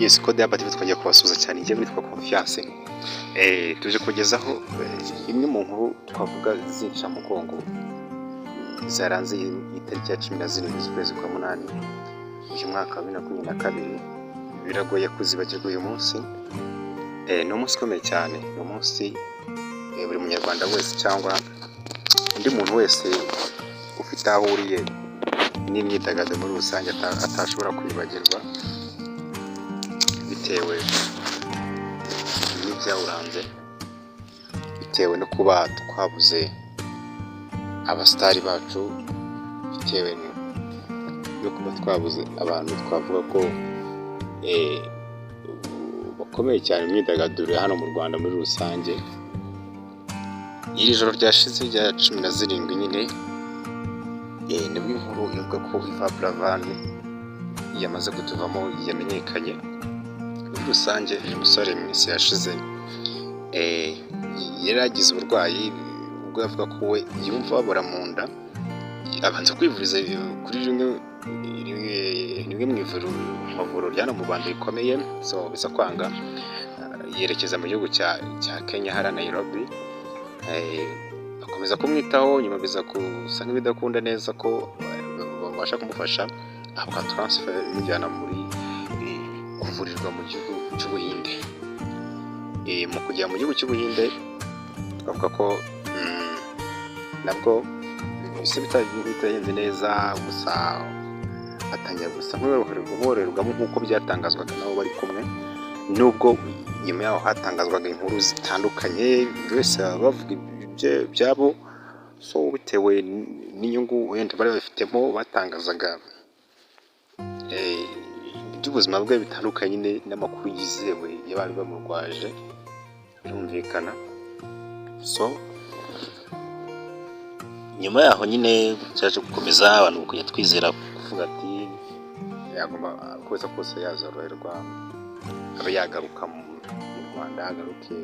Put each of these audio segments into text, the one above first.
Yes, Code Abati twajya kubasuza cyane njye witwa Confiance. Tuje kugezaho imwe mu nkuru twavuga zinca mugongo zaranze itariki ya 17 z'ukwezi kwa munani uyu mwaka wa 2022. Biragoye kuzibagirwa uyu munsi. Ni umunsi ukomeye cyane, ni umunsi buri munyarwanda wese cyangwa undi muntu wese ufite aho uriye n'imyidagaduro muri rusange atashobora kwibagirwa bitewe n'ibyawuranze, bitewe no kuba twabuze abasitari bacu, bitewe no kuba twabuze abantu twavuga ko bakomeye cyane imyidagaduro hano mu Rwanda muri rusange. Iri joro ryashize rya 17 nyine nibwo inkuru ivuga ko Yvan Buravan yamaze kutuvamo, yamenyekanye muri rusange. Uyu musore mu minsi yashize yaragize uburwayi ubwo yavuga ko we yumva babura mu nda, abanza kwivuriza kuri rimwe mu ivuriro ryano mu Rwanda rikomeye, so biza kwanga yerekeza mu gihugu cya Kenya hara Nairobi. Akomeza kumwitaho, nyuma biza gusa nk'ibidakunda neza ko babasha kumufasha, ahabwa transfer imujyana muri kuvurirwa mu gihugu cy'Ubuhinde. Mu kujya mu gihugu cy'Ubuhinde twavuga ko nabwo bise bitagenze neza, gusa atangira gusa nk'uwororerwamo nk'uko byatangazwaga nabo bari kumwe, nubwo nyuma yaho hatangazwaga inkuru zitandukanye buri wese bavuga byabo, so bitewe n'inyungu wenda bari bafitemo batangazaga iby'ubuzima bwe bitandukanye n'amakuru yizewe y'abari bamurwaje, birumvikana. So nyuma yaho nyine cyaje gukomeza abantu kujya twizera kuvuga ati yagomba kweza kose yazoroherwa, aba yagaruka mu Rwanda, agaruke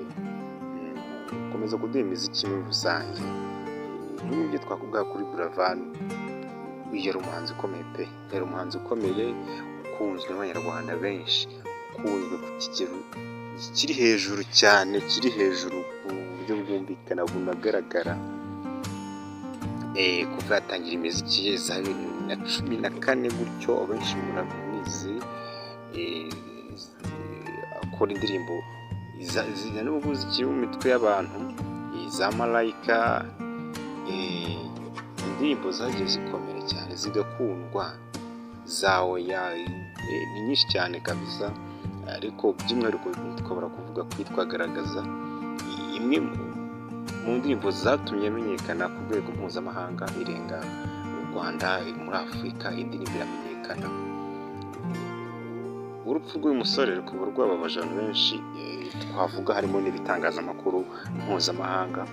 gukomeza kuduha imiziki muri rusange. N'ibyo twakuvuga kuri Buravan, yari umuhanzi ukomeye pe, yari umuhanzi ukomeye ukunzwe n'abanyarwanda benshi, ukunzwe ku kigero kiri hejuru cyane, kiri hejuru ku buryo bwumvikana bunagaragara. Kuva yatangira imiziki ye za 2014 gutyo, abenshi murabizi, akora indirimbo n'ubwo zikiri mu mitwe y'abantu, za Malayika, indirimbo zagiye zikomera cyane zigakundwa, za Oya, ni nyinshi cyane kabisa. Ariko by'umwihariko twabura kuvuga kwitwa Garagaza, imwe mu ndirimbo zatumye amenyekana ku rwego mpuzamahanga, irenga u Rwanda, muri Afurika indirimbo iramenyekana. Urupfu rw'uyu musore rukaba rwababaje abantu benshi, twavuga harimo n'ibitangazamakuru mpuzamahanga.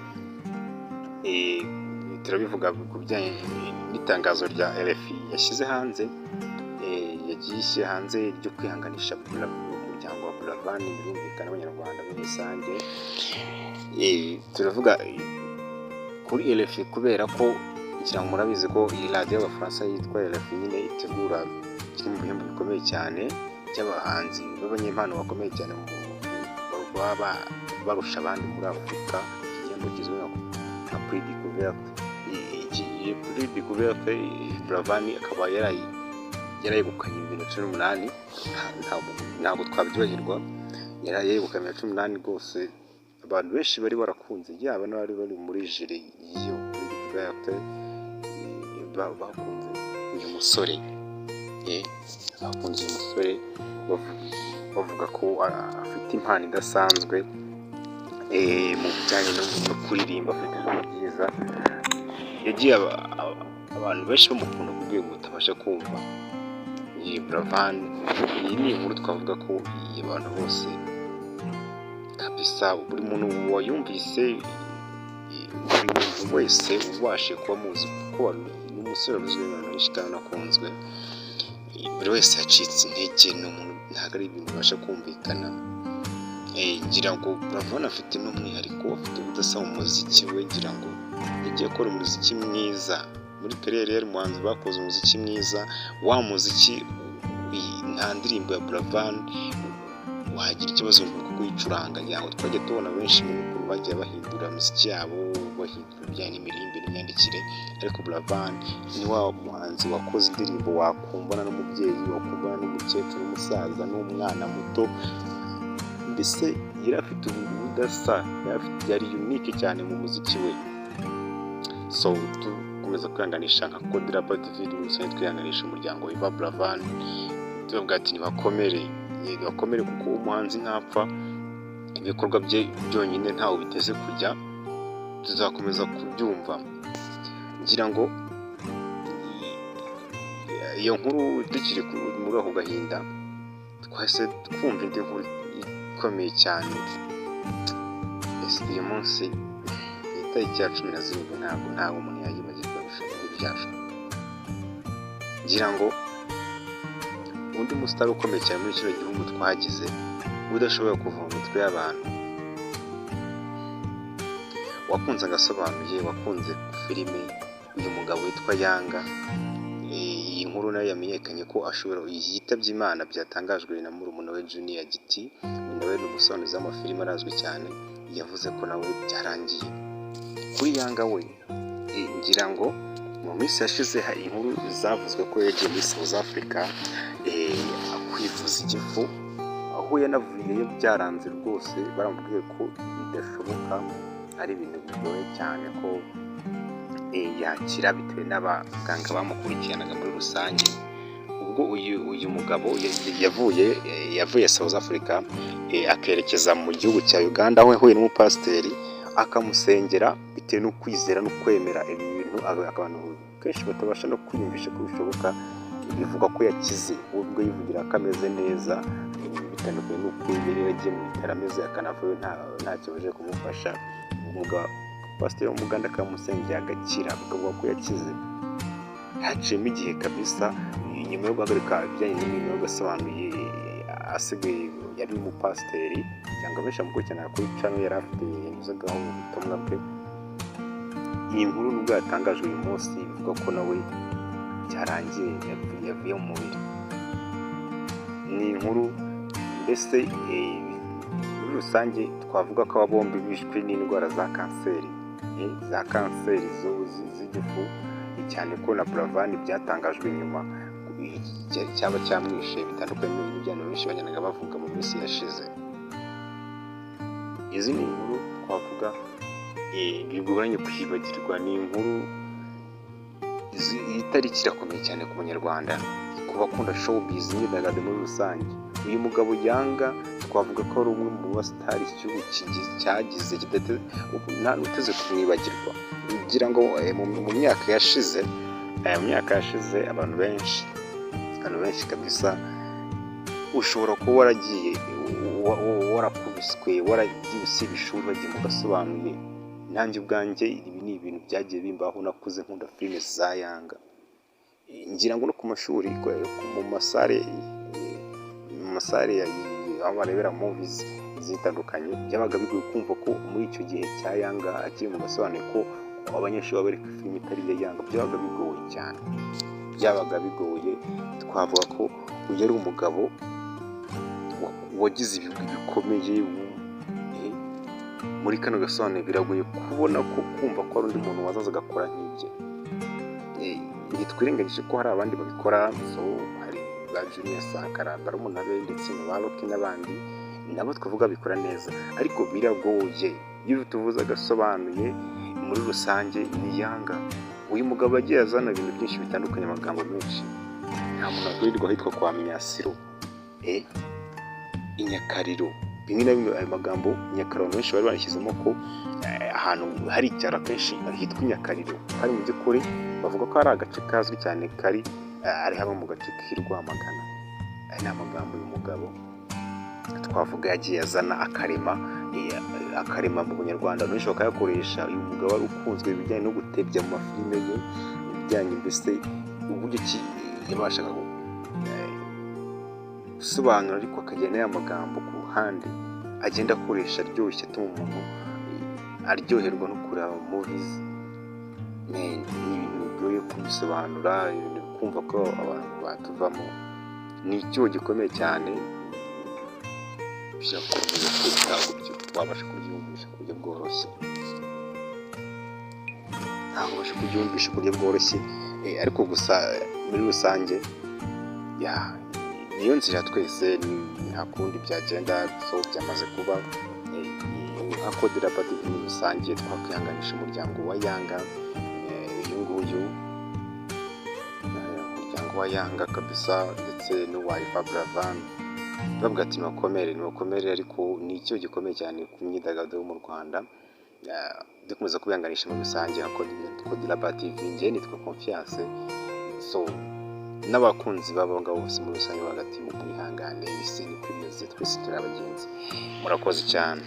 Turabivuga ku bijyanye n'itangazo rya RFI yashyize hanze, yagiye hanze ryo kwihanganisha umuryango wa Buravan, birumvikana abanyarwanda muri rusange. Turavuga kuri RFI kubera ko ngira ngo murabizi ko iyi radiyo y'Abafaransa yitwa RFI nyine itegura kimwe mu bihembo bikomeye cyane by'abahanzi b'abanyempano bakomeye cyane baba barusha abandi muri Afurika. Igihembo kizwi nka Prix Découverte. Prix Découverte Buravan akaba yarayegukanye 2018, ntabwo twabyibagirwa, yarayegukanye 2018 rwose. Abantu benshi bari barakunze, yaba n'abari bari muri jiri y'iyo Prix Découverte bakunze uyu musore, bakunze uyu musore bavuga ko afite impano idasanzwe mu bijyanye no kuririmba, afite ijambo ryiza. Yagiye abantu benshi bamukunda ku rwego utabasha kumva. Buravan, iyi ni inkuru twavuga ko abantu bose kabisa, buri muntu wayumvise, buri muntu wese ubashe kuba muzi kuko ni umusore uzwi n'abantu benshi kandi unakunzwe. Buri wese yacitse intege, ntabwo ari ibintu bibasha kumvikana. Ngira ngo Buravan afite n'umwihariko, afite ubudasa mu muziki we. Ngira ngo yagiye akora umuziki mwiza muri kariyeri, yari umuhanzi bakoze umuziki mwiza. Wa muziki nta ndirimbo ya Buravan wagira ikibazo ngo kuyicuranga ngo twajya tubona benshi mu bihugu bagiye bahindura imiziki yabo bahindura ibijyanye n'imiririmbire n'imyandikire, ariko Buravan ni wa muhanzi wakoze indirimbo wakumvana n'umubyeyi, wakumvana n'umukecuru, n'umusaza n'umwana muto, mbese yari afite ubudasa, yari unique cyane mu muziki we. So dukomeza kwihanganisha nka Kodraba TV n'umusore twihanganisha umuryango wa Buravan, tuvuga ati nibakomere kuko umuhanzi ntapfa, ibikorwa bye byonyine ntawe biteze kujya, tuzakomeza kubyumva. Ngira ngo iyo nkuru tukiri muri ako gahinda, twahise twumva indi nkuru ikomeye cyane. Uyu munsi itariki ya 17 ntabwo umuntu yayibagirwa ibyacu. Ngira ngo undi musitari ukomeye cyane muri kino gihugu twagize udashoboye kuva mu mitwe y'abantu, wakunze agasobanuye, wakunze filime, uyu mugabo witwa Yanga. Iyi nkuru nayo yamenyekanye ko yitabye Imana, byatangajwe na murumuna we Junior Giti, nawe ni umusobanuzi w'amafilime arazwi cyane, yavuze ko nawe byarangiye. Kuri Yanga we, ngira ngo mu minsi yashize hari inkuru zavuzwe ko yagiye muri South Africa kwivuza igifu, aho yanavuyeyo byaranze rwose, baramubwiye ko bidashoboka, ari ibintu bigoye cyane ko yakira bitewe n'abaganga bamukurikiranaga muri rusange. Ubwo uyu mugabo yavuye South Africa akerekeza mu gihugu cya Uganda, aho yahuye n'umupasiteri akamusengera bitewe no kwizera no kwemera ibi bintu abantu kenshi batabasha no kwiyumvisha ko bishoboka. Bivuga ko yakize, ubwo yivugira ko ameze neza, bitandukanye n'uko yari yagiye mu bitaro ameze akanavuye nta kibazo kumufasha. Umugabo pasiteri w'umuganda akamusengera agakira, bakavuga ko yakize. Haciyemo igihe kabisa, nyuma yo guhagarika ibijyanye n'ibintu agasobanuye, asigaye yari umupasiteri cyangwa benshi bamukurikirana kuri channel yari afite yanyuzagaho ubutumwa bwe. Iyi nkuru nubwo yatangajwe uyu munsi, bivuga ko nawe byarangiye, yavuye mu mubiri. Ni inkuru mbese muri rusange twavuga ko aba bombi bishwe n'indwara za kanseri z'igifu, cyane ko na Buravan byatangajwe nyuma cyaba cyamwishe, bitandukanye n'ibintu by'abantu benshi bagendaga bavuga mu minsi yashize. Izi ni inkuru twavuga bigoranye kwibagirwa, ni inkuru itariki irakomeye cyane ku Banyarwanda, ku bakunda showbiz n'imyidagaduro muri rusange. Uyu mugabo Yanga twavuga ko ari umwe mu basitari igihugu cyagize nta n'uteze kumwibagirwa. Ngira ngo mu myaka yashize abantu benshi kabisa, ushobora kuba waragiye warakubiswe, waragiye usiba ishuri wagiye mu gasobanuye. Nanjye ubwanjye ibi ni ibintu byagiye bimbaho, nakuze nkunda filime za Yanga. Ngira ngo no ku mashuri mu masare aho barebera movies zitandukanye, byabaga bigoye kumva ko muri icyo gihe cya Yanga akiri mu gasobanuye ko abanyeshuri babereka filime itari iya Yanga. Byabaga bigoye cyane, twavuga ko uyu ari umugabo wagize ibigwi bikomeye muri kano gasobanuye. Biragoye kubona ko kumva ko hari undi muntu wazaza agakora nk'ibye. Ntitwirengagije ko hari abandi babikora, hari ba Junior Sankara, barumuna be ndetse na ba Rocky n'abandi nabo twavuga bikora neza, ariko biragoye. Iyo tuvuze agasobanuye muri rusange ni Yanga. Uyu mugabo yagiye azana ibintu byinshi bitandukanye, amagambo menshi, nta muntu akwirirwa hitwa kwa Myasiro, inyakariro, bimwe na bimwe ayo magambo Nyakariro benshi bari barishyizemo ko ahantu hari icyaro kenshi hitwa Nyakariro, hari mu by'ukuri bavuga ko hari agace kazwi cyane kari ari haba mu gace k'i Rwamagana. Aya ni amagambo y'umugabo twavuga yagiye azana akarema mu Bunyarwanda, benshi bakayakoresha. Uyu mugabo wari ukunzwe ibijyanye no gutebya mu mafilime ye, ibijyanye mbese uburyo ki yabashaga gusobanura, ariko akagira n'aya magambo ku ruhande agenda akoresha aryoshye, atuma umuntu aryoherwa no kureba movies. Ni ibintu bigoye kubisobanura, ibintu kumva ko abantu batuvamo. Ni icyuho gikomeye cyane, birakomeye kugira ngo wabasha kubyumvisha ku buryo bworoshye, ntabwo ubasha kubyumvisha ku buryo bworoshye, ariko gusa muri rusange niyo nzira twese nta kundi byagenda, so byamaze kuba nka Kode Lab TV muri rusange twakwihanganisha umuryango wa Yanga, uyu nguyu umuryango wa Yanga kabisa, ndetse n'uwa Yvan Buravan, bavuga ati nukomere, ariko ni icyo gikomeye cyane ku myidagaduro mu Rwanda, dukomeza kubihanganisha muri rusange nka Kode Lab TV. Njye nitwa Confiance, so n'abakunzi b'abo ngabo bose muri rusange hagati mu kwihangane, isi niko imeze, twese turi abagenzi, murakoze cyane.